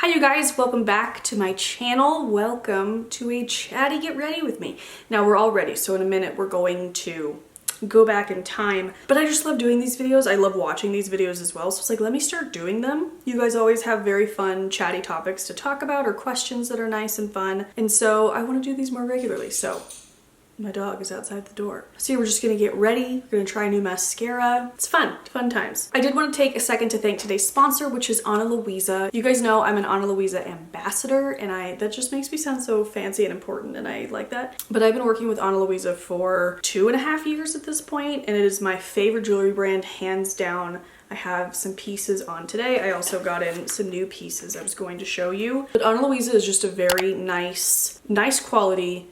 Hi you guys, welcome back to my channel. Welcome to a chatty get ready with me. Now we're all ready, so in a minute we're going to go back in time, but I just love doing these videos. I love watching these videos as well, so it's like, let me start doing them. You guys always have very fun chatty topics to talk about or questions that are nice and fun, and so I want to do these more regularly. So my dog is outside the door. So yeah, we're just gonna get ready. We're gonna try a new mascara. It's fun times. I did want to take a second to thank today's sponsor, which is Louisa. You guys know I'm an Louisa ambassador, and that just makes me sound so fancy and important, and I like that. But I've been working with Louisa for 2.5 years at this point, and it is my favorite jewelry brand, hands down. I have some pieces on today. I also got in some new pieces I was going to show you. But Louisa is just a very nice quality,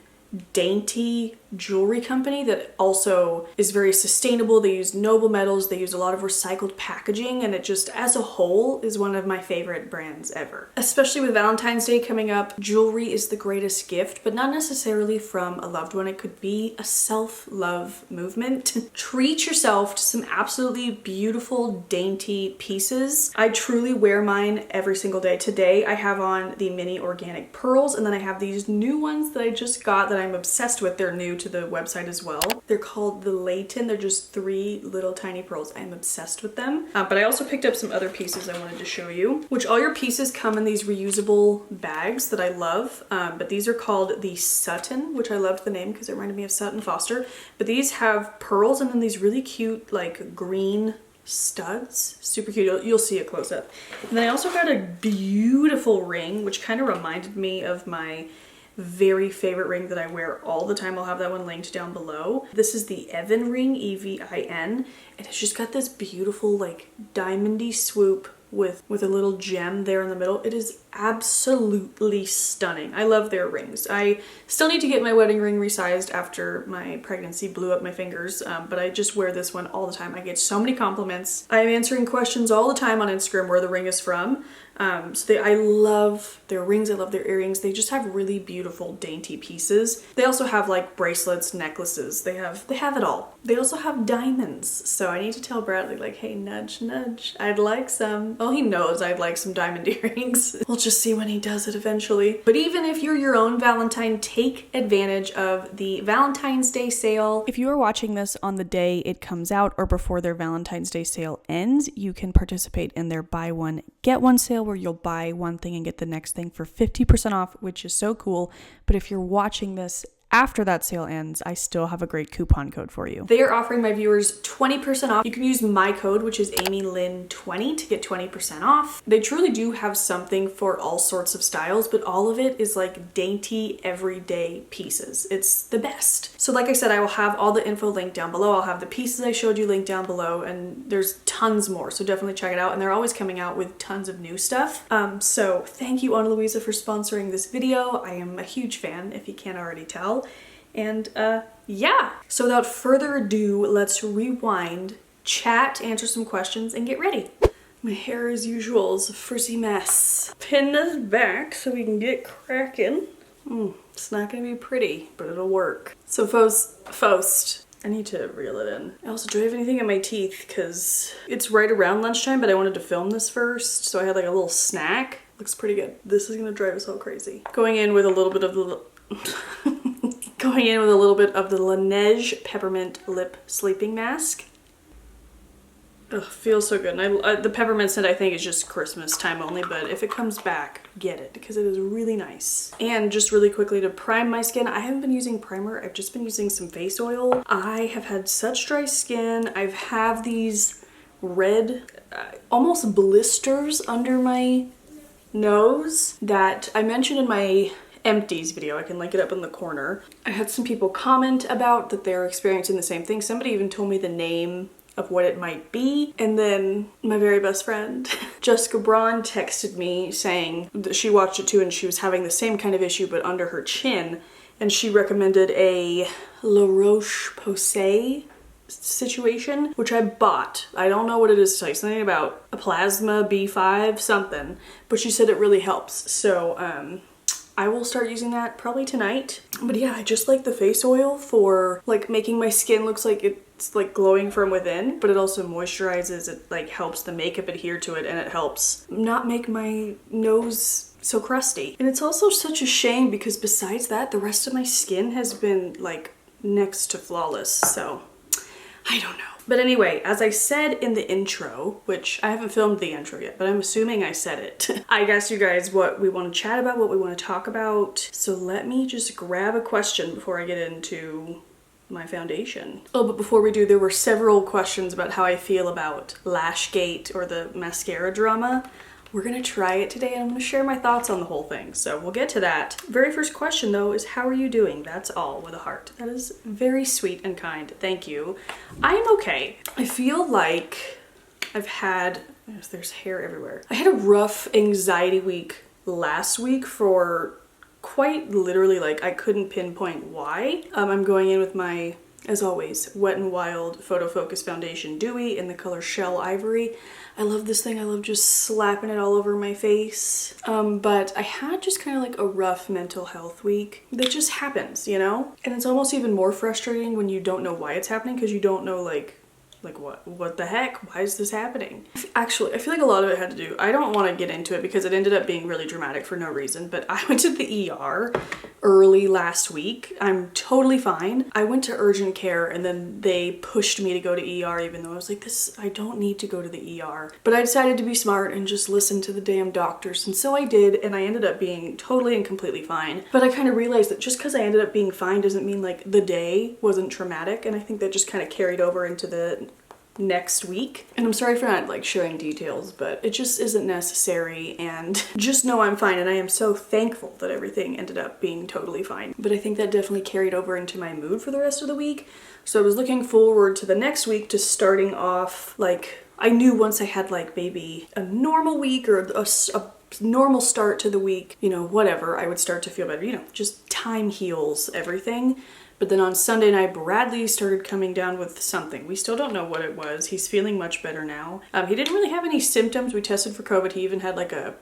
dainty jewelry company that also is very sustainable. They use noble metals, they use a lot of recycled packaging, and it just as a whole is one of my favorite brands ever. Especially with Valentine's Day coming up, jewelry is the greatest gift, but not necessarily from a loved one. It could be a self-love movement. Treat yourself to some absolutely beautiful, dainty pieces. I truly wear mine every single day. Today I have on the mini organic pearls, and then I have these new ones that I just got that I'm obsessed with. They're new to the website as well. They're called the Leighton. They're just 3 little tiny pearls. I'm obsessed with them. But I also picked up some other pieces I wanted to show you, which all your pieces come in these reusable bags that I love. But these are called the Sutton, which I loved the name because it reminded me of Sutton Foster. But these have pearls and then these really cute like green studs. Super cute. You'll see a close up. And then I also got a beautiful ring, which kind of reminded me of my very favorite ring that I wear all the time. I'll have that one linked down below. This is the Evin Ring, E-V-I-N, and it's just got this beautiful like diamondy swoop with a little gem there in the middle. It is absolutely stunning. I love their rings. I still need to get my wedding ring resized after my pregnancy blew up my fingers, but I just wear this one all the time. I get so many compliments. I'm answering questions all the time on Instagram where the ring is from. I love their rings, I love their earrings. They just have really beautiful, dainty pieces. They also have like bracelets, necklaces. They have it all. They also have diamonds. So I need to tell Bradley like, hey, nudge, nudge. I'd like some. Well, he knows I'd like some diamond earrings. We'll just see when he does it eventually. But even if you're your own Valentine, take advantage of the Valentine's Day sale. If you are watching this on the day it comes out or before their Valentine's Day sale ends, you can participate in their buy one, get one sale, where you'll buy one thing and get the next thing for 50% off, which is so cool. But if you're watching this after that sale ends, I still have a great coupon code for you. They are offering my viewers 20% off. You can use my code, which is AmyLynn20, to get 20% off. They truly do have something for all sorts of styles, but all of it is like dainty, everyday pieces. It's the best. So like I said, I will have all the info linked down below. I'll have the pieces I showed you linked down below, and there's tons more, so definitely check it out. And they're always coming out with tons of new stuff. So thank you, Louisa, for sponsoring this video. I am a huge fan, if you can't already tell. And yeah, so without further ado, let's rewind, chat, answer some questions, and get ready. My hair, as usual, is a frizzy mess. Pin this back so we can get cracking. It's not gonna be pretty, but it'll work. So first, I need to reel it in. I also, do I have anything in my teeth? Because it's right around lunchtime, but I wanted to film this first, so I had like a little snack. Looks pretty good. This is gonna drive us all crazy. Going in with a little bit of the Laneige Peppermint Lip Sleeping Mask. Ugh, feels so good. And the peppermint scent I think is just Christmas time only, but if it comes back, get it because it is really nice. And just really quickly to prime my skin, I haven't been using primer. I've just been using some face oil. I have had such dry skin. I've had these red, almost blisters under my nose that I mentioned in my empties video. I can link it up in the corner. I had some people comment about that they're experiencing the same thing. Somebody even told me the name of what it might be. And then my very best friend, Jessica Braun, texted me saying that she watched it too and she was having the same kind of issue but under her chin. And she recommended a La Roche-Posay situation, which I bought. I don't know what it is, like something about a plasma B5 something, but she said it really helps. So I will start using that probably tonight. But yeah, I just like the face oil for like making my skin looks like it it's like glowing from within, but it also moisturizes. It like helps the makeup adhere to it, and it helps not make my nose so crusty. And it's also such a shame because besides that, the rest of my skin has been like next to flawless. So I don't know. But anyway, as I said in the intro, which I haven't filmed the intro yet, but I'm assuming I said it. I asked you guys what we want to chat about, what we want to talk about. So let me just grab a question before I get into my foundation. Oh, but before we do, there were several questions about how I feel about Lashgate or the mascara drama. We're gonna try it today and I'm gonna share my thoughts on the whole thing. So we'll get to that. Very first question though is, how are you doing? That's all with a heart. That is very sweet and kind. Thank you. I'm okay. I feel like I've had, there's hair everywhere. I had a rough anxiety week last week for quite literally, like I couldn't pinpoint why. I'm going in with my, as always, Wet n Wild Photo Focus Foundation Dewy in the color Shell Ivory. I love this thing. I love just slapping it all over my face. But I had just kind of like a rough mental health week that just happens, you know? And it's almost even more frustrating when you don't know why it's happening, because you don't know like what the heck? Why is this happening? Actually, I feel like a lot of it had to do, I don't want to get into it because it ended up being really dramatic for no reason, but I went to the ER early last week. I'm totally fine. I went to urgent care and then they pushed me to go to ER even though I was like, I don't need to go to the ER. But I decided to be smart and just listen to the damn doctors. And so I did, and I ended up being totally and completely fine. But I kind of realized that just because I ended up being fine doesn't mean like the day wasn't traumatic, and I think that just kind of carried over into the next week. And I'm sorry for not like sharing details, but it just isn't necessary, and just know I'm fine, and I am so thankful that everything ended up being totally fine. But I think that definitely carried over into my mood for the rest of the week. So I was looking forward to the next week, to starting off like, I knew once I had like maybe a normal week or a normal start to the week, you know, whatever, I would start to feel better. You know, just time heals everything. But then on Sunday night, Bradley started coming down with something. We still don't know what it was. He's feeling much better now. He didn't really have any symptoms. We tested for COVID. He even had like a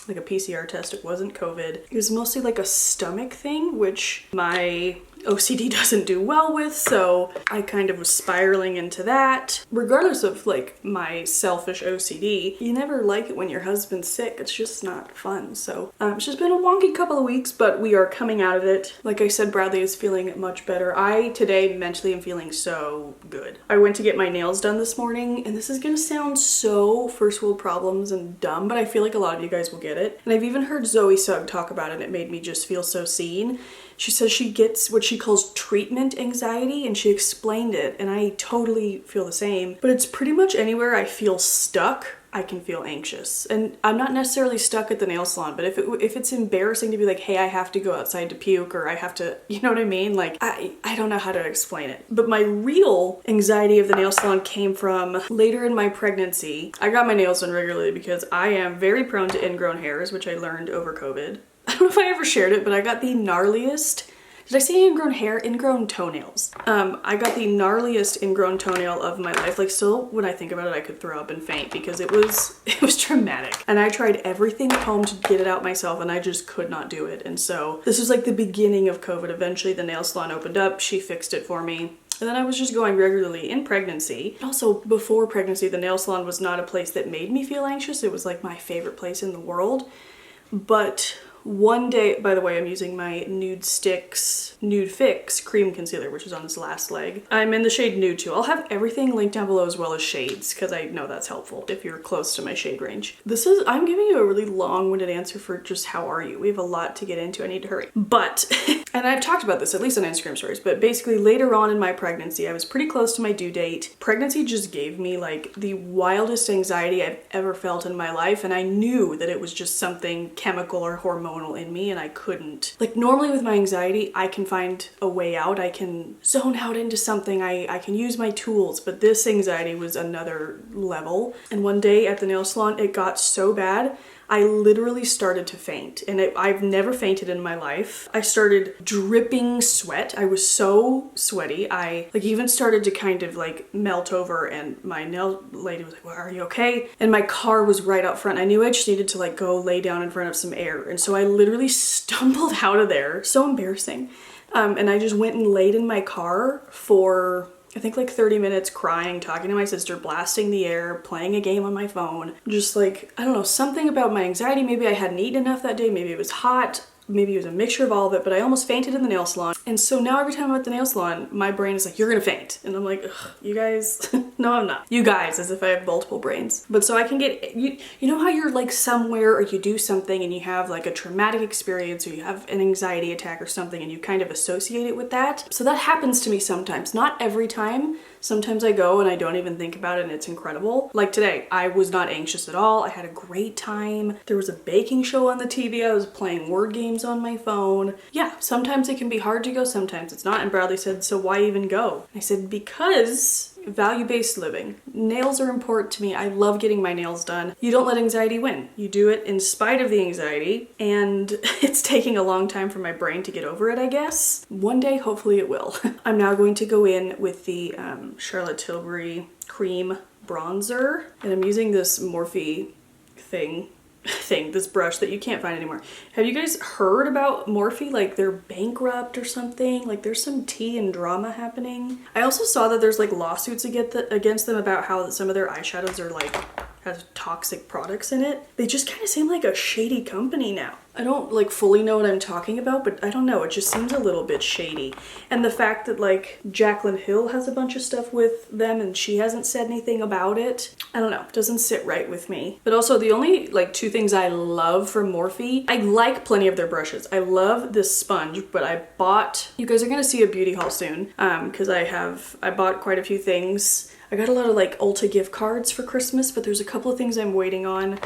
PCR test. It wasn't COVID. It was mostly like a stomach thing, which my OCD doesn't do well with, so I kind of was spiraling into that. Regardless of like my selfish OCD, you never like it when your husband's sick. It's just not fun. So it's just been a wonky couple of weeks, but we are coming out of it. Like I said, Bradley is feeling much better. I today mentally am feeling so good. I went to get my nails done this morning, and this is gonna sound so first world problems and dumb, but I feel like a lot of you guys will get it. And I've even heard Zoe Sugg talk about it, and it made me just feel so seen. She says she gets what she calls treatment anxiety, and she explained it, and I totally feel the same. But it's pretty much anywhere I feel stuck, I can feel anxious. And I'm not necessarily stuck at the nail salon, but if it's embarrassing to be like, hey, I have to go outside to puke, or I have to, you know what I mean? Like, I don't know how to explain it. But my real anxiety of the nail salon came from later in my pregnancy. I got my nails done regularly because I am very prone to ingrown hairs, which I learned over COVID. I don't know if I ever shared it, but I got the gnarliest, did I say ingrown hair? Ingrown toenails. I got the gnarliest ingrown toenail of my life. Like, still, when I think about it, I could throw up and faint because it was traumatic. And I tried everything at home to get it out myself, and I just could not do it. And so this was like the beginning of COVID. Eventually the nail salon opened up, she fixed it for me. And then I was just going regularly in pregnancy. Also, before pregnancy, the nail salon was not a place that made me feel anxious. It was like my favorite place in the world. But one day, by the way, I'm using my Nude Fix Cream Concealer, which is on this last leg. I'm in the shade Nude too. I'll have everything linked down below as well as shades, because I know that's helpful if you're close to my shade range. I'm giving you a really long-winded answer for just how are you. We have a lot to get into. I need to hurry. But, and I've talked about this at least on Instagram stories, but basically later on in my pregnancy, I was pretty close to my due date. Pregnancy just gave me like the wildest anxiety I've ever felt in my life, and I knew that it was just something chemical or hormonal in me, and I couldn't. Like, normally with my anxiety, I can find a way out. I can zone out into something. I can use my tools, but this anxiety was another level. And one day at the nail salon, it got so bad, I literally started to faint, and I've never fainted in my life. I started dripping sweat. I was so sweaty. I like even started to kind of like melt over, and my nail lady was like, well, are you okay? And my car was right out front. I knew I just needed to like go lay down in front of some air. And so I literally stumbled out of there. So embarrassing. And I just went and laid in my car for I think like 30 minutes crying, talking to my sister, blasting the air, playing a game on my phone. Just like, I don't know, something about my anxiety. Maybe I hadn't eaten enough that day. Maybe it was hot. Maybe it was a mixture of all of it, but I almost fainted in the nail salon. And so now every time I'm at the nail salon, my brain is like, you're gonna faint. And I'm like, ugh, you guys, no, I'm not. You guys, as if I have multiple brains. But so I can get, you know how you're like somewhere or you do something and you have like a traumatic experience or you have an anxiety attack or something and you kind of associate it with that? So that happens to me sometimes, not every time. Sometimes I go and I don't even think about it and it's incredible. Like today, I was not anxious at all. I had a great time. There was a baking show on the TV. I was playing word games on my phone. Yeah, sometimes it can be hard to go, sometimes it's not. And Bradley said, so why even go? I said, because value-based living. Nails are important to me. I love getting my nails done. You don't let anxiety win. You do it in spite of the anxiety, and it's taking a long time for my brain to get over it, I guess. One day, hopefully it will. I'm now going to go in with the Charlotte Tilbury Cream Bronzer, and I'm using this Morphe this brush that you can't find anymore. Have you guys heard about Morphe? Like they're bankrupt or something? Like there's some tea and drama happening. I also saw that there's like lawsuits against them about how some of their eyeshadows are like has toxic products in it. They just kind of seem like a shady company now. I don't like fully know what I'm talking about, but I don't know, it just seems a little bit shady. And the fact that like Jaclyn Hill has a bunch of stuff with them and she hasn't said anything about it, I don't know, it doesn't sit right with me. But also the only like two things I love from Morphe, I like plenty of their brushes. I love this sponge, but I bought, you guys are gonna see a beauty haul soon, because I bought quite a few things. I got a lot of like Ulta gift cards for Christmas, but there's a couple of things I'm waiting on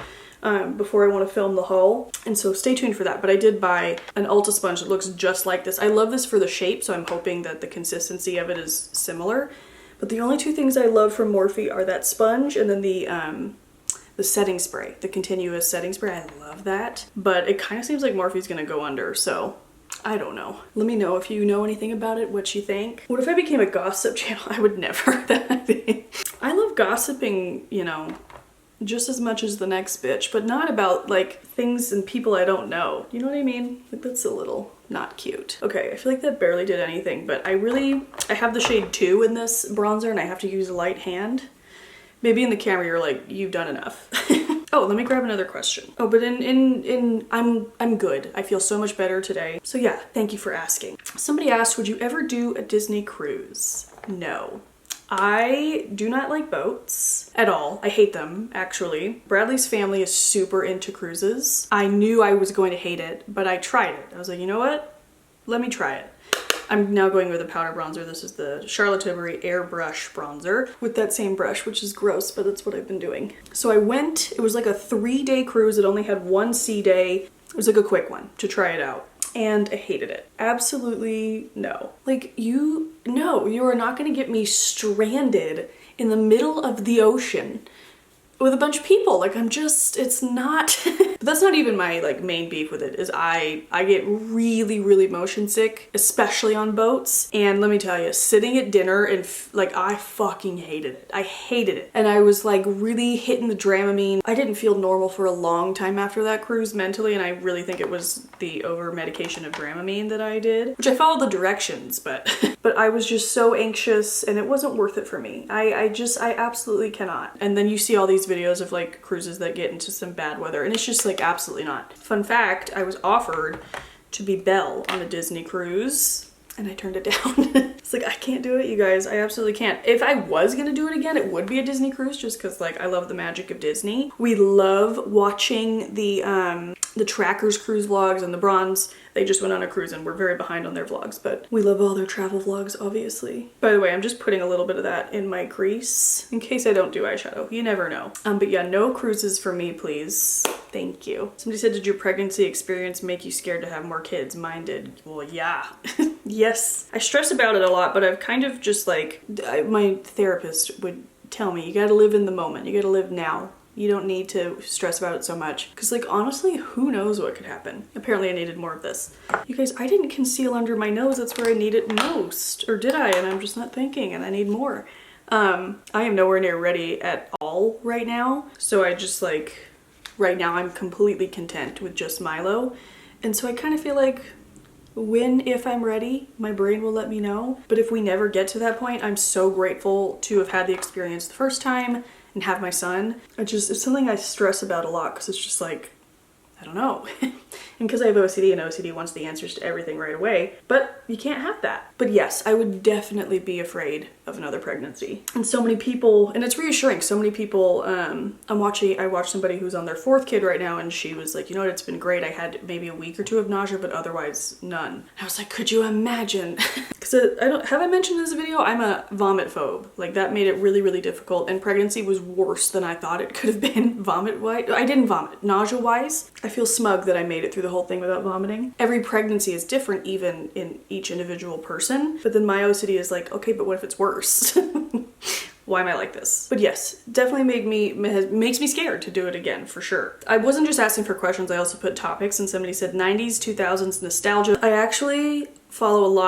before I want to film the haul, and so stay tuned for that. But I did buy an Ulta sponge that looks just like this. I love this for the shape, so I'm hoping that the consistency of it is similar. But the only two things I love from Morphe are that sponge and then the setting spray, the continuous setting spray. I love that, but it kind of seems like Morphe's gonna go under, so I don't know. Let me know if you know anything about it, what you think. What if I became a gossip channel? I would never. I love gossiping, you know, just as much as the next bitch, but not about like things and people I don't know. You know what I mean? Like that's a little not cute. Okay, I feel like that barely did anything, but I have the shade 2 in this bronzer and I have to use a light hand. Maybe in the camera you're like, you've done enough. Oh, let me grab another question. Oh, but I'm good. I feel so much better today. So yeah, thank you for asking. Somebody asked, would you ever do a Disney cruise? No. I do not like boats at all. I hate them, actually. Bradley's family is super into cruises. I knew I was going to hate it, but I tried it. I was like, you know what? Let me try it. I'm now going with a powder bronzer. This is the Charlotte Tilbury Airbrush Bronzer with that same brush, which is gross, but that's what I've been doing. So I went, it was like a 3-day cruise. It only had one sea day. It was like a quick one to try it out. And I hated it. Absolutely no. Like you are not gonna get me stranded in the middle of the ocean with a bunch of people. Like it's not, but that's not even my like main beef with it, is I get really, really motion sick, especially on boats. And let me tell you, sitting at dinner and like I fucking hated it. I hated it. And I was like really hitting the Dramamine. I didn't feel normal for a long time after that cruise mentally, and I really think it was the over medication of Dramamine that I did, which I followed the directions, but but I was just so anxious and it wasn't worth it for me. I absolutely cannot. And then you see all these videos of like cruises that get into some bad weather and it's just like absolutely not. Fun fact, I was offered to be Belle on a Disney cruise and I turned it down. It's like, I can't do it, you guys. I absolutely can't. If I was gonna do it again, it would be a Disney cruise just because like I love the magic of Disney. We love watching the Trackers cruise vlogs, and the Bronze, they just went on a cruise and we're very behind on their vlogs, but we love all their travel vlogs, obviously. By the way, I'm just putting a little bit of that in my crease in case I don't do eyeshadow. You never know. But yeah, no cruises for me, please. Thank you. Somebody said, did your pregnancy experience make you scared to have more kids? Mine did. Well, yeah. Yes. I stress about it a lot, but I've kind of just like, my therapist would tell me, you gotta live in the moment. You gotta live now. You don't need to stress about it so much. Because like, honestly, who knows what could happen? Apparently I needed more of this. You guys, I didn't conceal under my nose. That's where I need it most. Or did I? And I'm just not thinking and I need more. I am nowhere near ready at all right now. So I just like, right now I'm completely content with just Milo. And so I kind of feel like if I'm ready, my brain will let me know. But if we never get to that point, I'm so grateful to have had the experience the first time and have my son. It's something I stress about a lot because it's just like, I don't know. And because I have OCD, and OCD wants the answers to everything right away, but you can't have that. But yes, I would definitely be afraid of another pregnancy. And so many people, and it's reassuring, so many people, I watched somebody who's on their 4th kid right now, and she was like, you know what, it's been great. I had maybe a week or 2 of nausea, but otherwise none. I was like, could you imagine? Because have I mentioned in this video, I'm a vomit phobe. Like that made it really, really difficult, and pregnancy was worse than I thought it could have been vomit-wise. I didn't vomit. Nausea-wise, I feel smug that I made it through the whole thing without vomiting. Every pregnancy is different, even in each individual person, but then my OCD is like, okay, but what if it's worse? Why am I like this? But yes, definitely makes me scared to do it again, for sure. I wasn't just asking for questions, I also put topics, and somebody said 90s, 2000s nostalgia. I actually follow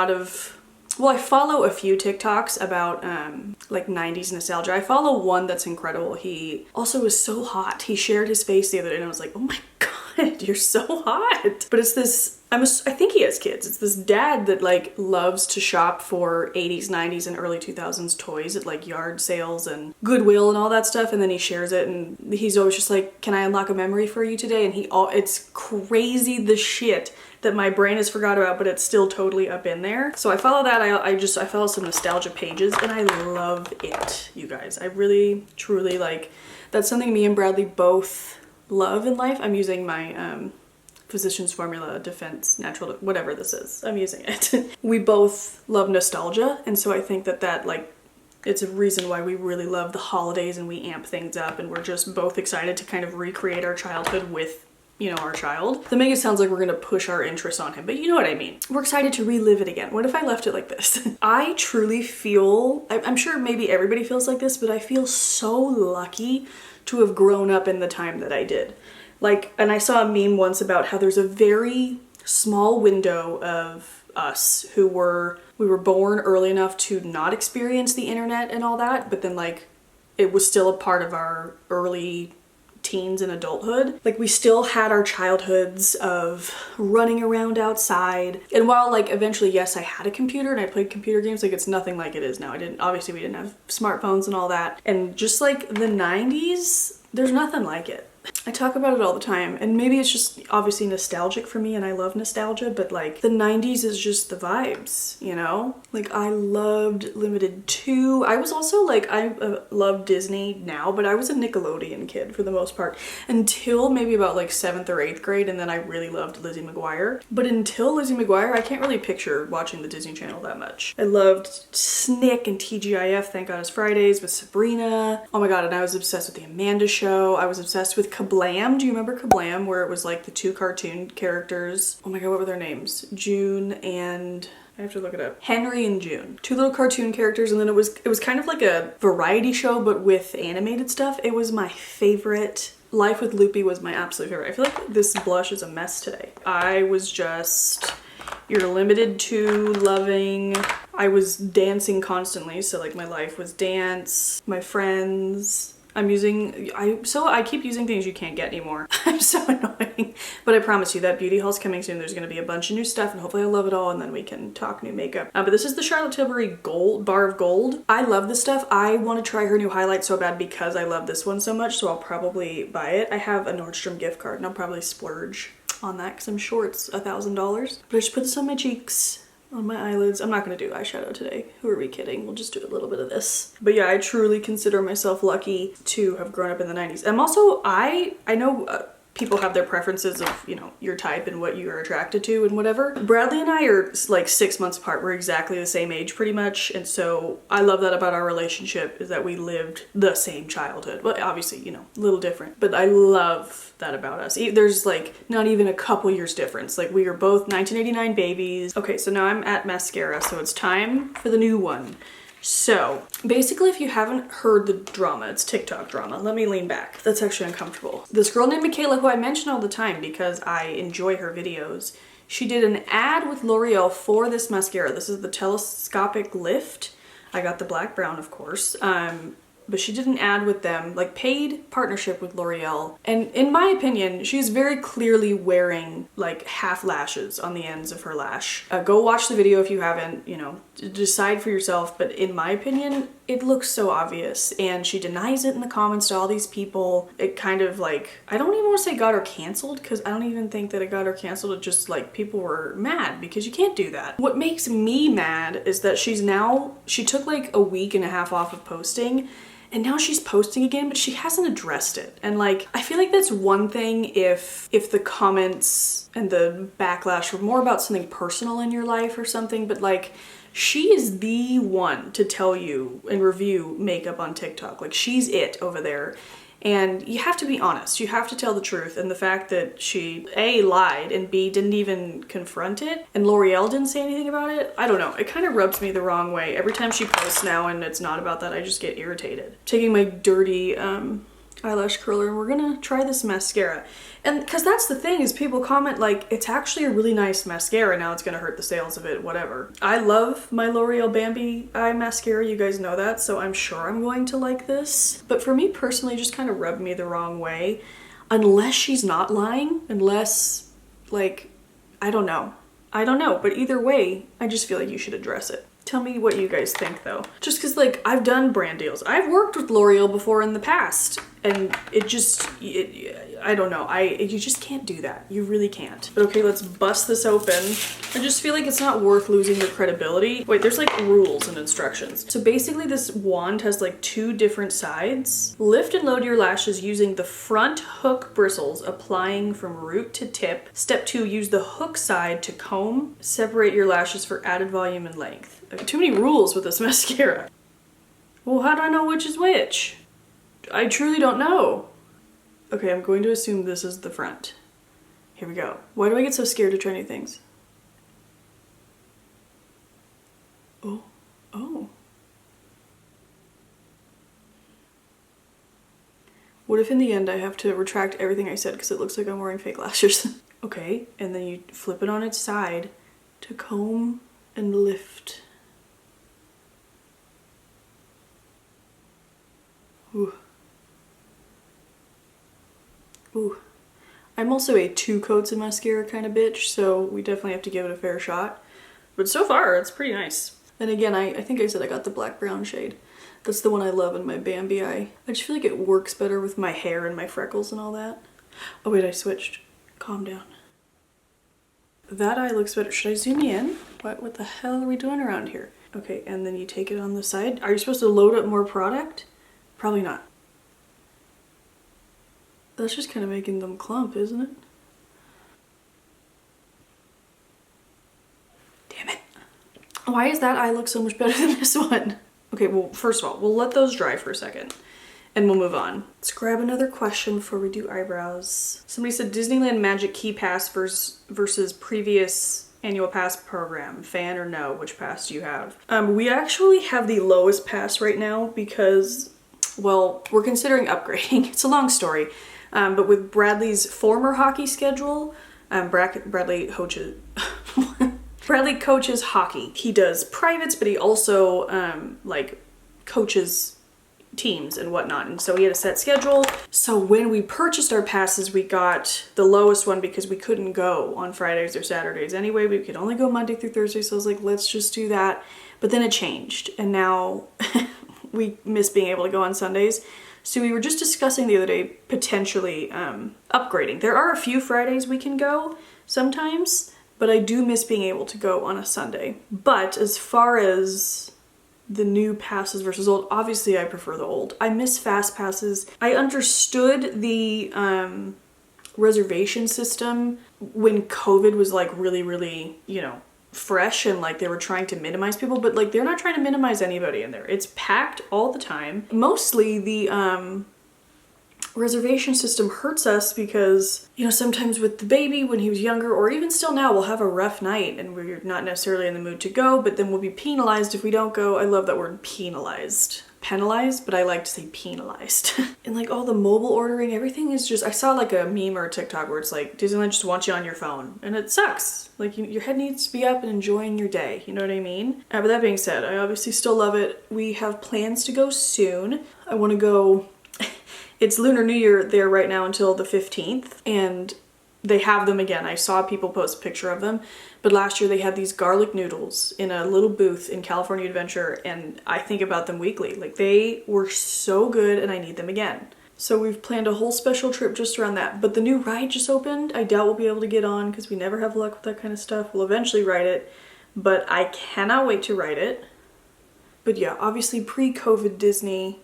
I follow a few TikToks about like 90s nostalgia. I follow one that's incredible. He also was so hot. He shared his face the other day and I was like, oh my God, you're so hot. But it's this, I think he has kids. It's this dad that like loves to shop for 80s, 90s, and early 2000s toys at like yard sales and Goodwill and all that stuff. And then he shares it and he's always just like, can I unlock a memory for you today? And it's crazy the shit that my brain has forgot about, but it's still totally up in there. So I follow that. I follow some nostalgia pages and I love it, you guys. I really, truly like, that's something me and Bradley both love in life. I'm using my Physicians Formula Defense Natural, whatever this is, I'm using it. We both love nostalgia, and so I think that like, it's a reason why we really love the holidays and we amp things up, and we're just both excited to kind of recreate our childhood with, you know, our child. That makes it sound like we're gonna push our interests on him, but you know what I mean. We're excited to relive it again. What if I left it like this? I truly feel, I'm sure maybe everybody feels like this, but I feel so lucky to have grown up in the time that I did. Like, and I saw a meme once about how there's a very small window of us we were born early enough to not experience the internet and all that, but then like it was still a part of our early teens and adulthood. Like we still had our childhoods of running around outside. And while like eventually, yes, I had a computer and I played computer games, like it's nothing like it is now. Obviously we didn't have smartphones and all that. And just like the 90s, there's nothing like it. I talk about it all the time, and maybe it's just obviously nostalgic for me and I love nostalgia, but like the 90s is just the vibes, you know? Like I loved Limited 2. I was also like, I love Disney now, but I was a Nickelodeon kid for the most part until maybe about like 7th or 8th grade, and then I really loved Lizzie McGuire. But until Lizzie McGuire, I can't really picture watching the Disney Channel that much. I loved Snick and TGIF, Thank God It's Fridays, with Sabrina. Oh my God, and I was obsessed with The Amanda Show. I was obsessed with Kablam. Do you remember Kablam, where it was like the 2 cartoon characters? Oh my God, what were their names? June and, I have to look it up. Henry and June. 2 little cartoon characters, and then it was kind of like a variety show but with animated stuff. It was my favorite. Life with Loopy was my absolute favorite. I feel like this blush is a mess today. I was just your Limited 2 loving. I was dancing constantly, so like my life was dance, my friends. I keep using things you can't get anymore. I'm so annoying. But I promise you that beauty haul's coming soon. There's gonna be a bunch of new stuff and hopefully I'll love it all, and then we can talk new makeup. But this is the Charlotte Tilbury Bar of Gold. I love this stuff. I want to try her new highlight so bad because I love this one so much, so I'll probably buy it. I have a Nordstrom gift card and I'll probably splurge on that because I'm sure it's $1,000. But I just put this on my cheeks, on my eyelids. I'm not gonna do eyeshadow today. Who are we kidding? We'll just do a little bit of this. But yeah, I truly consider myself lucky to have grown up in the 90s. I'm also, I know people have their preferences of, you know, your type and what you are attracted to and whatever. Bradley and I are like 6 months apart. We're exactly the same age pretty much. And so I love that about our relationship, is that we lived the same childhood. Well, obviously, you know, a little different, but I love that about us. There's like not even a couple years difference. Like we are both 1989 babies. Okay, so now I'm at mascara, so it's time for the new one. So basically, if you haven't heard the drama, it's TikTok drama. Let me lean back. That's actually uncomfortable. This girl named Michaela, who I mention all the time because I enjoy her videos, she did an ad with L'Oreal for this mascara. This is the Telescopic Lift. I got the black brown, of course. but she did an ad with them, like paid partnership with L'Oreal. And in my opinion, she's very clearly wearing like half lashes on the ends of her lash. Go watch the video if you haven't, you know, decide for yourself. But in my opinion, it looks so obvious, and she denies it in the comments to all these people. It kind of like, I don't even want to say got her canceled, because I don't even think that it got her canceled. It just like people were mad because you can't do that. What makes me mad is that she took like a week and a half off of posting, and now she's posting again, but she hasn't addressed it. And like, I feel like that's one thing if the comments and the backlash were more about something personal in your life or something, but like, she is the one to tell you and review makeup on TikTok. Like, she's it over there. And you have to be honest. You have to tell the truth. And the fact that she A, lied, and B, didn't even confront it, and L'Oreal didn't say anything about it, I don't know. It kind of rubs me the wrong way. Every time she posts now and it's not about that, I just get irritated. Taking my dirty eyelash curler, and we're gonna try this mascara. And because that's the thing, is people comment like, it's actually a really nice mascara, now it's gonna hurt the sales of it, whatever. I love my L'Oreal Bambi eye mascara, you guys know that, so I'm sure I'm going to like this. But for me personally, it just kind of rubbed me the wrong way. Unless she's not lying, unless, like, I don't know, but either way, I just feel like you should address it. Tell me what you guys think though. Just cause like, I've done brand deals. I've worked with L'Oreal before in the past, and it just, I don't know. You just can't do that. You really can't. But okay, let's bust this open. I just feel like it's not worth losing your credibility. Wait, there's like rules and instructions. So basically this wand has like 2 different sides. Lift and load your lashes using the front hook bristles, applying from root to tip. Step 2, use the hook side to comb. Separate your lashes for added volume and length. Too many rules with this mascara. Well, how do I know which is which? I truly don't know. Okay, I'm going to assume this is the front. Here we go. Why do I get so scared to try new things? Oh. What if in the end I have to retract everything I said because it looks like I'm wearing fake lashes? Okay, and then you flip it on its side to comb and lift. Ooh. Ooh. I'm also a 2 coats of mascara kind of bitch, so we definitely have to give it a fair shot. But so far, it's pretty nice. And again, I think I said I got the black brown shade. That's the one I love in my Bambi eye. I just feel like it works better with my hair and my freckles and all that. Oh wait, I switched. Calm down. That eye looks better. Should I zoom in? What the hell are we doing around here? Okay, and then you take it on the side. Are you supposed to load up more product? Probably not. That's just kind of making them clump, isn't it? Damn it. Why does that eye look so much better than this one? Okay, well, first of all, we'll let those dry for a second and we'll move on. Let's grab another question before we do eyebrows. Somebody said Disneyland Magic Key Pass versus previous annual pass program. Fan or no? Which pass do you have? We actually have the lowest pass right now because, well, we're considering upgrading. It's a long story. But with Bradley's former hockey schedule, Bradley coaches hockey. He does privates, but he also like coaches teams and whatnot, and so he had a set schedule. So when we purchased our passes, we got the lowest one because we couldn't go on Fridays or Saturdays anyway. We could only go Monday through Thursday, so I was like, let's just do that. But then it changed, and now we miss being able to go on Sundays. So we were just discussing the other day potentially upgrading. There are a few Fridays we can go sometimes, but I do miss being able to go on a Sunday. But as far as the new passes versus old, obviously I prefer the old. I miss fast passes. I understood the reservation system when COVID was like really, you know, fresh, and like they were trying to minimize people, but like they're not trying to minimize anybody in there. It's packed all the time. Mostly the reservation system hurts us because, you know, sometimes with the baby when he was younger, or even still now, we'll have a rough night and we're not necessarily in the mood to go, but then we'll be penalized if we don't go. I love that word, penalized. penalized, but I like to say penalized. And like all the mobile ordering, everything is just, I saw like a meme or a TikTok where it's like Disneyland just wants you on your phone, and it sucks. Like your head needs to be up and enjoying your day, you know what I mean? But that being said, I obviously still love it. We have plans to go soon. I want to go, it's Lunar New Year there right now until the 15th, and they have them again. I saw people post a picture of them, but last year they had these garlic noodles in a little booth in California Adventure, and I think about them weekly. Like, they were so good and I need them again. So we've planned a whole special trip just around that. But the new ride just opened. I doubt we'll be able to get on because we never have luck with that kind of stuff. We'll eventually ride it, but I cannot wait to ride it. But yeah, obviously pre-COVID Disney,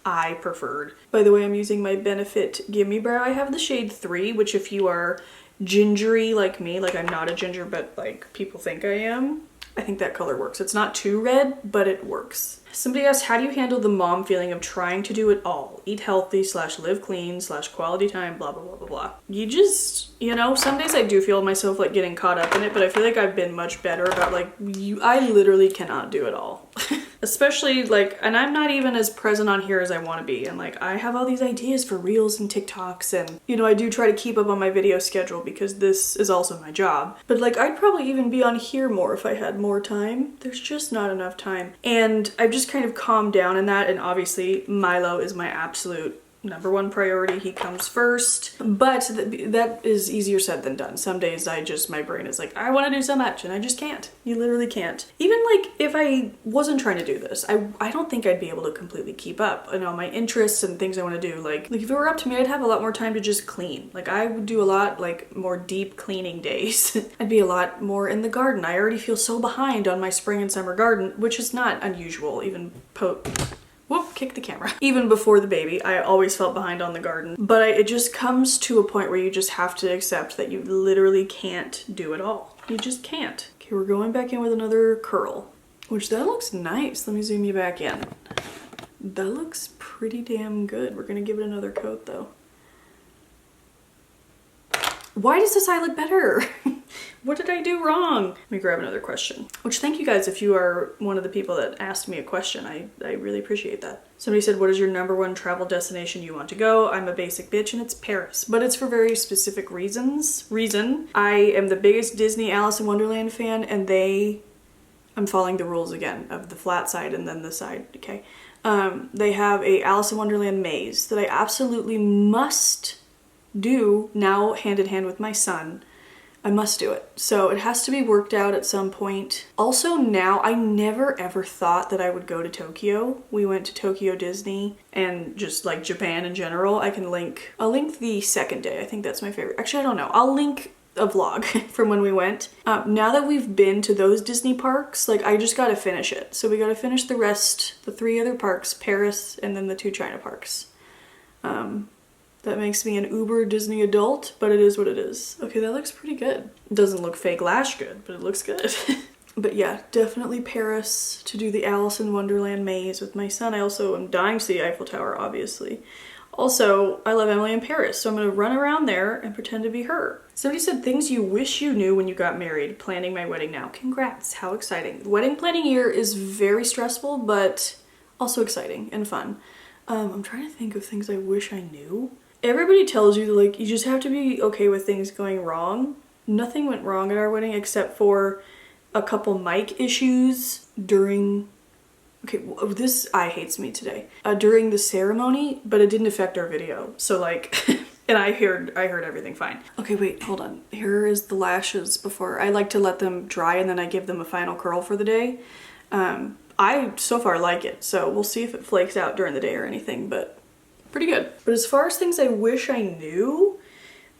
I preferred. By the way, I'm using my Benefit Gimme Brow. I have the shade 3, which if you are gingery like me, like I'm not a ginger, but like people think I am, I think that color works. It's not too red, but it works. Somebody asked, how do you handle the mom feeling of trying to do it all? Eat healthy / live clean / quality time, blah, blah, blah, blah, blah. You just, you know, some days I do feel myself like getting caught up in it, but I feel like I've been much better about like, I literally cannot do it all. Especially like, and I'm not even as present on here as I want to be. And like, I have all these ideas for reels and TikToks, and you know, I do try to keep up on my video schedule because this is also my job. But like, I'd probably even be on here more if I had more time. There's just not enough time. And I've just kind of calmed down in that. And obviously Milo is my absolute #1 priority. He comes first, but that is easier said than done. Some days my brain is like, I want to do so much and I just can't. You literally can't. Even like if I wasn't trying to do this, I don't think I'd be able to completely keep up on all my interests and things I want to do. Like if it were up to me, I'd have a lot more time to just clean. Like I would do a lot like more deep cleaning days. I'd be a lot more in the garden. I already feel so behind on my spring and summer garden, which is not unusual, even whoop, kick the camera. Even before the baby, I always felt behind on the garden. But it just comes to a point where you just have to accept that you literally can't do it all. You just can't. Okay, we're going back in with another curl, which that looks nice. Let me zoom you back in. That looks pretty damn good. We're gonna give it another coat though. Why does this eye look better? What did I do wrong? Let me grab another question. Which, thank you guys if you are one of the people that asked me a question. I really appreciate that. Somebody said, what is your #1 travel destination you want to go? I'm a basic bitch and it's Paris, but it's for very specific reasons. I am the biggest Disney Alice in Wonderland fan, and I'm following the rules again of the flat side and then the side, okay? They have a Alice in Wonderland maze that I absolutely must do now, hand in hand with my son. I must do it. So it has to be worked out at some point. Also now, I never ever thought that I would go to Tokyo. We went to Tokyo Disney and just like Japan in general. I'll link the second day. I think that's my favorite. Actually, I don't know. I'll link a vlog from when we went. Now that we've been to those Disney parks, like I just gotta finish it. So we gotta finish the rest, the 3 other parks, Paris, and then the 2 China parks. That makes me an uber Disney adult, but it is what it is. Okay, that looks pretty good. It doesn't look fake lash good, but it looks good. But yeah, definitely Paris to do the Alice in Wonderland maze with my son. I also am dying to see Eiffel Tower, obviously. Also, I love Emily in Paris, so I'm gonna run around there and pretend to be her. Somebody said things you wish you knew when you got married. Planning my wedding now. Congrats, how exciting. The wedding planning year is very stressful, but also exciting and fun. I'm trying to think of things I wish I knew. Everybody tells you, like, you just have to be okay with things going wrong. Nothing went wrong at our wedding except for a couple mic issues during, okay, this eye hates me today. During the ceremony, but it didn't affect our video. So like, and I heard everything fine. Okay, wait, hold on. Here is the lashes before. I like to let them dry and then I give them a final curl for the day. I so far like it, so we'll see if it flakes out during the day or anything, but pretty good. But as far as things I wish I knew,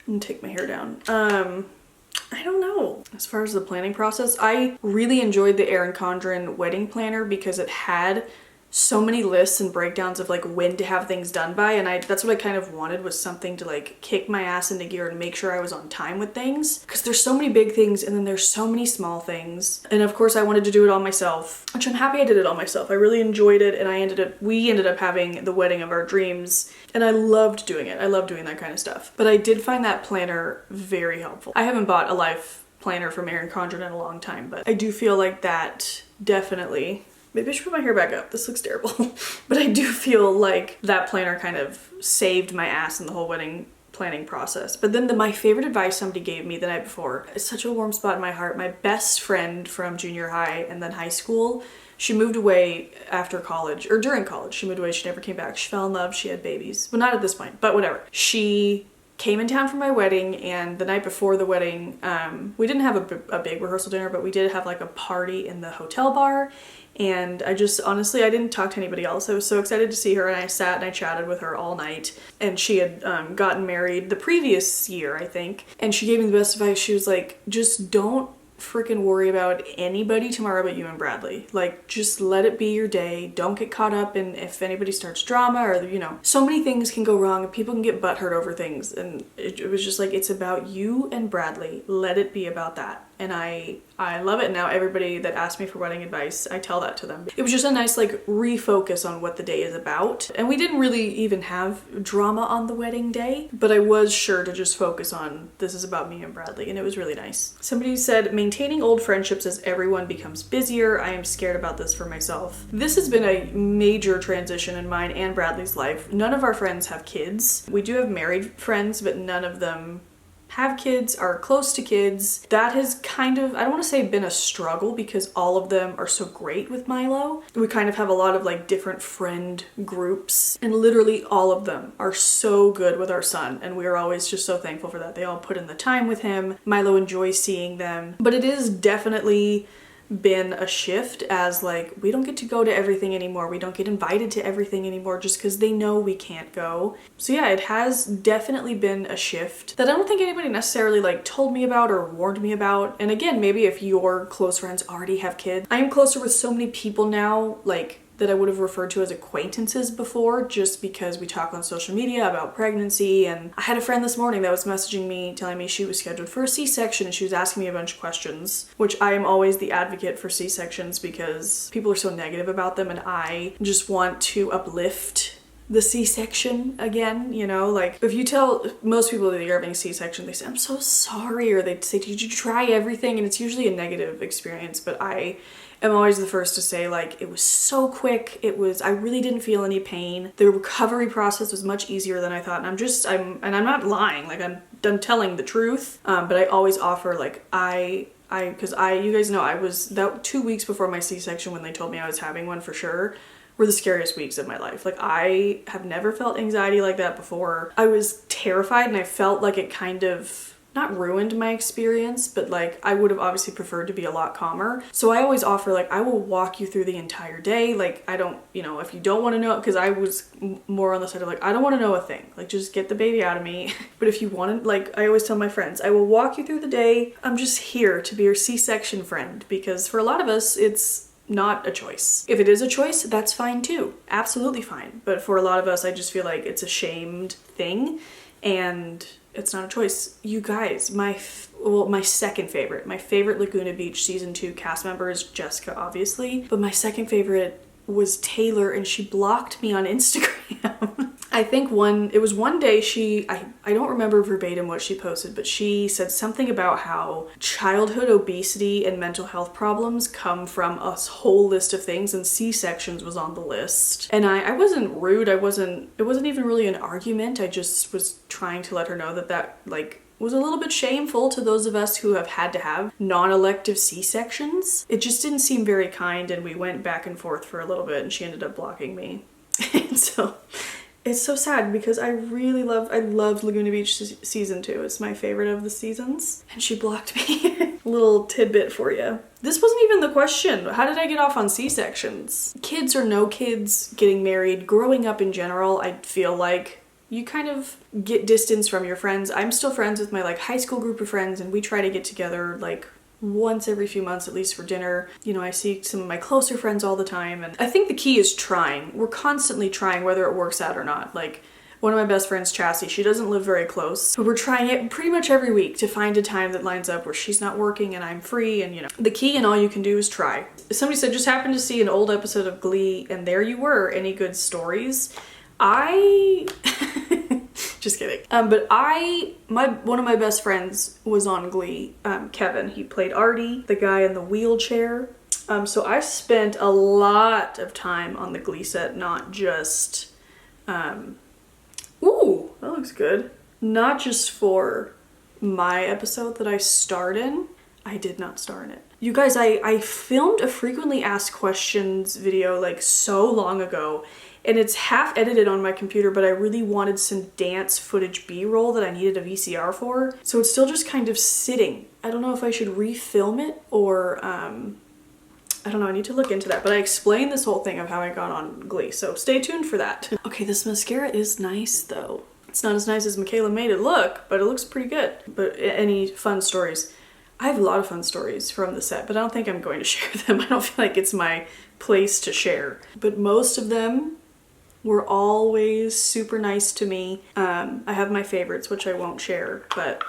I'm gonna take my hair down. I don't know. As far as the planning process, I really enjoyed the Erin Condren wedding planner because it had so many lists and breakdowns of like when to have things done by, and that's what I kind of wanted, was something to like kick my ass into gear and make sure I was on time with things, because there's so many big things and then there's so many small things, and of course I wanted to do it all myself, which I'm happy I did it all myself. I really enjoyed it, and we ended up having the wedding of our dreams, and I loved doing it. I love doing that kind of stuff. But I did find that planner very helpful. I haven't bought a life planner from Erin Condren in a long time, but I do feel like that definitely Maybe I should put my hair back up. This looks terrible. But I do feel like that planner kind of saved my ass in the whole wedding planning process. But then my favorite advice somebody gave me the night before, it's such a warm spot in my heart. My best friend from junior high and then high school, she moved away after college, or during college. She moved away, she never came back. She fell in love, she had babies. Well, not at this point, but whatever. She came in town for my wedding, and the night before the wedding, we didn't have a big rehearsal dinner, but we did have like a party in the hotel bar. And I just, honestly, I didn't talk to anybody else. I was so excited to see her, and I sat and I chatted with her all night. And she had gotten married the previous year, I think. And she gave me the best advice. She was like, just don't freaking worry about anybody tomorrow but you and Bradley. Like, just let it be your day. Don't get caught up in if anybody starts drama or, you know, so many things can go wrong and people can get butthurt over things. And it was just like, it's about you and Bradley. Let it be about that. And I love it. Now everybody that asks me for wedding advice, I tell that to them. It was just a nice like refocus on what the day is about. And we didn't really even have drama on the wedding day, but I was sure to just focus on this is about me and Bradley, and it was really nice. Somebody said, maintaining old friendships as everyone becomes busier. I am scared about this for myself. This has been a major transition in mine and Bradley's life. None of our friends have kids. We do have married friends, but none of them have kids, are close to kids. That has kind of, I don't want to say been a struggle because all of them are so great with Milo. We kind of have a lot of like different friend groups, and literally all of them are so good with our son, and we are always just so thankful for that. They all put in the time with him. Milo enjoys seeing them, but it is definitely been a shift as like we don't get to go to everything anymore. We don't get invited to everything anymore just because they know we can't go. So yeah, it has definitely been a shift that I don't think anybody necessarily like told me about or warned me about. And again, maybe if your close friends already have kids, I am closer with so many people now, like that I would have referred to as acquaintances before, just because we talk on social media about pregnancy. And I had a friend this morning that was messaging me telling me she was scheduled for a C-section, and she was asking me a bunch of questions, which I am always the advocate for C-sections because people are so negative about them, and I just want to uplift the C-section again, you know? Like, if you tell most people that you're having a C-section, they say, I'm so sorry, or they say, did you try everything? And it's usually a negative experience, but I am always the first to say, like, it was so quick. I really didn't feel any pain. The recovery process was much easier than I thought. And I'm not lying, like I'm telling the truth. But I always offer, like, because you guys know, I was, that 2 weeks before my C-section when they told me I was having one for sure, were the scariest weeks of my life. Like, I have never felt anxiety like that before. I was terrified, and I felt like it kind of not ruined my experience, but like I would have obviously preferred to be a lot calmer. So I always offer, like, I will walk you through the entire day. Like, I don't, you know, if you don't want to know, because I was more on the side of like, I don't want to know a thing. Like, just get the baby out of me. But if you want to, like, I always tell my friends, I will walk you through the day. I'm just here to be your C-section friend, because for a lot of us, it's not a choice. If it is a choice, that's fine too. Absolutely fine. But for a lot of us, I just feel like it's a shamed thing, and it's not a choice. You guys, my second favorite Laguna Beach season 2 cast member is Jessica, obviously, but my second favorite was Taylor, and she blocked me on Instagram. I think it was one day I don't remember verbatim what she posted, but she said something about how childhood obesity and mental health problems come from a whole list of things, and C-sections was on the list. And I wasn't rude, it wasn't even really an argument. I just was trying to let her know that like was a little bit shameful to those of us who have had to have non-elective C-sections. It just didn't seem very kind, and we went back and forth for a little bit, and she ended up blocking me. And so it's so sad because I loved Laguna Beach season 2. It's my favorite of the seasons, and she blocked me. Little tidbit for you. This wasn't even the question. How did I get off on C-sections? Kids or no kids, getting married, growing up in general, I feel like you kind of get distance from your friends. I'm still friends with my like high school group of friends, and we try to get together like once every few months at least for dinner. You know, I see some of my closer friends all the time, and I think the key is trying. We're constantly trying whether it works out or not. Like, one of my best friends, Chatty, she doesn't live very close, but we're trying it pretty much every week to find a time that lines up where she's not working and I'm free, and you know, the key and all you can do is try. Somebody said, just happened to see an old episode of Glee and there you were. Any good stories? Just kidding. But one of my best friends was on Glee. Kevin, he played Artie, the guy in the wheelchair. So I spent a lot of time on the Glee set, not just, ooh, that looks good. Not just for my episode that I starred in. I did not star in it. You guys, I filmed a frequently asked questions video like so long ago, and it's half edited on my computer, but I really wanted some dance footage B-roll that I needed a VCR for. So it's still just kind of sitting. I don't know if I should refilm it or, I don't know, I need to look into that, but I explained this whole thing of how I got on Glee, so stay tuned for that. Okay, this mascara is nice though. It's not as nice as Michaela made it look, but it looks pretty good. But any fun stories? I have a lot of fun stories from the set, but I don't think I'm going to share them. I don't feel like it's my place to share. But most of them were always super nice to me. I have my favorites, which I won't share, but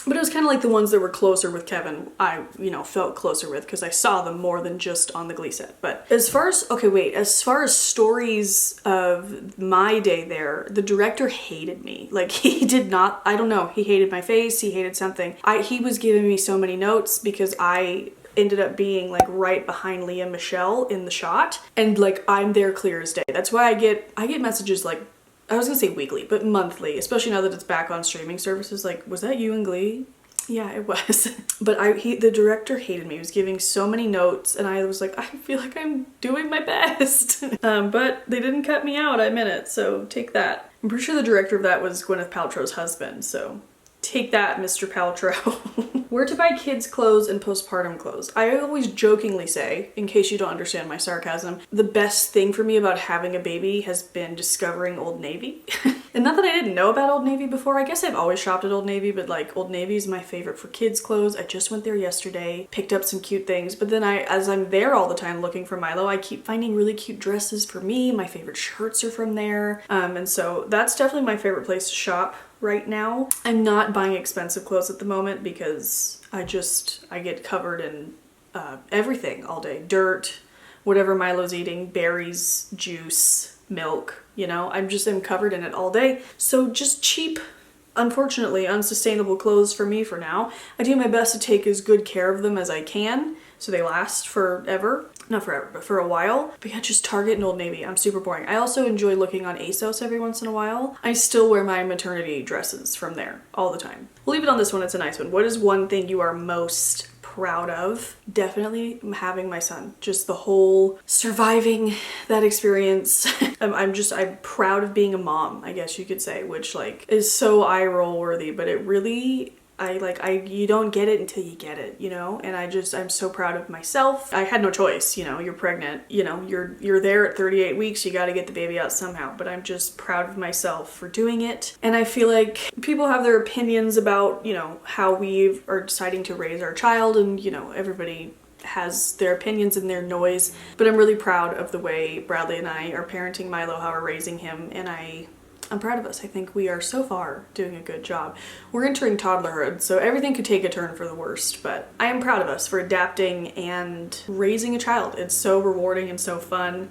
but it was kind of like the ones that were closer with Kevin, I, you know, felt closer with because I saw them more than just on the Glee set. But as far as, okay, wait, as far as stories of my day there, the director hated me. Like, he did not, I don't know, he hated my face, he hated something. He was giving me so many notes because I ended up being like right behind Leah and Michelle in the shot, and like I'm there clear as day. That's why I get messages like, I was gonna say weekly, but monthly, especially now that it's back on streaming services. Like, was that you in Glee? Yeah, it was. But the director hated me. He was giving so many notes, and I was like, I feel like I'm doing my best. But they didn't cut me out, I meant it, so take that. I'm pretty sure the director of that was Gwyneth Paltrow's husband, so take that, Mr. Paltrow. Where to buy kids' clothes and postpartum clothes. I always jokingly say, in case you don't understand my sarcasm, the best thing for me about having a baby has been discovering Old Navy. And not that I didn't know about Old Navy before. I guess I've always shopped at Old Navy, but like Old Navy is my favorite for kids' clothes. I just went there yesterday, picked up some cute things, but then as I'm there all the time looking for Milo, I keep finding really cute dresses for me. My favorite shirts are from there. And so that's definitely my favorite place to shop right now. I'm not buying expensive clothes at the moment because I get covered in everything all day. Dirt, whatever Milo's eating, berries, juice, milk, you know, I'm covered in it all day. So just cheap, unfortunately, unsustainable clothes for me for now. I do my best to take as good care of them as I can so they last forever. Not forever, but for a while. But yeah, just Target and Old Navy. I'm super boring. I also enjoy looking on ASOS every once in a while. I still wear my maternity dresses from there all the time. We'll leave it on this one. It's a nice one. What is one thing you are most proud of? Definitely having my son. Just the whole surviving that experience. I'm proud of being a mom, I guess you could say, which like is so eye roll worthy, but it really, you don't get it until you get it, you know? And I'm so proud of myself. I had no choice, you know, you're pregnant, you know, you're there at 38 weeks, you gotta get the baby out somehow, but I'm just proud of myself for doing it. And I feel like people have their opinions about, you know, how we are deciding to raise our child, and, you know, everybody has their opinions and their noise, but I'm really proud of the way Bradley and I are parenting Milo, how we're raising him, and I'm proud of us. I think we are so far doing a good job. We're entering toddlerhood, so everything could take a turn for the worst, but I am proud of us for adapting and raising a child. It's so rewarding and so fun,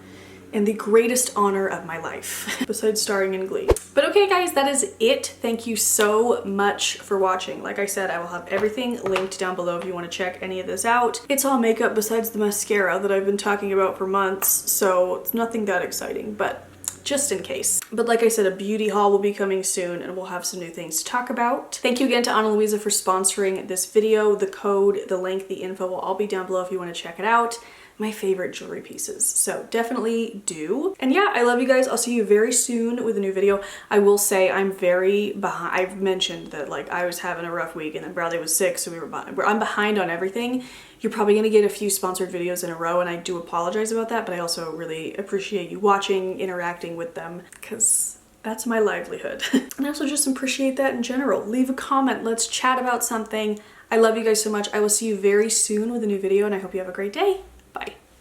and the greatest honor of my life, besides starring in Glee. But okay guys, that is it. Thank you so much for watching. Like I said, I will have everything linked down below if you want to check any of this out. It's all makeup besides the mascara that I've been talking about for months, so it's nothing that exciting, but just in case. But like I said, a beauty haul will be coming soon, and we'll have some new things to talk about. Thank you again to Louisa for sponsoring this video. The code, the link, the info will all be down below if you want to check it out. My favorite jewelry pieces, so definitely do. And yeah, I love you guys. I'll see you very soon with a new video. I will say I'm very behind. I've mentioned that like I was having a rough week, and then Bradley was sick, so I'm behind on everything. You're probably gonna get a few sponsored videos in a row, and I do apologize about that, but I also really appreciate you watching, interacting with them, because that's my livelihood. And I also just appreciate that in general. Leave a comment, let's chat about something. I love you guys so much. I will see you very soon with a new video, and I hope you have a great day. Bye.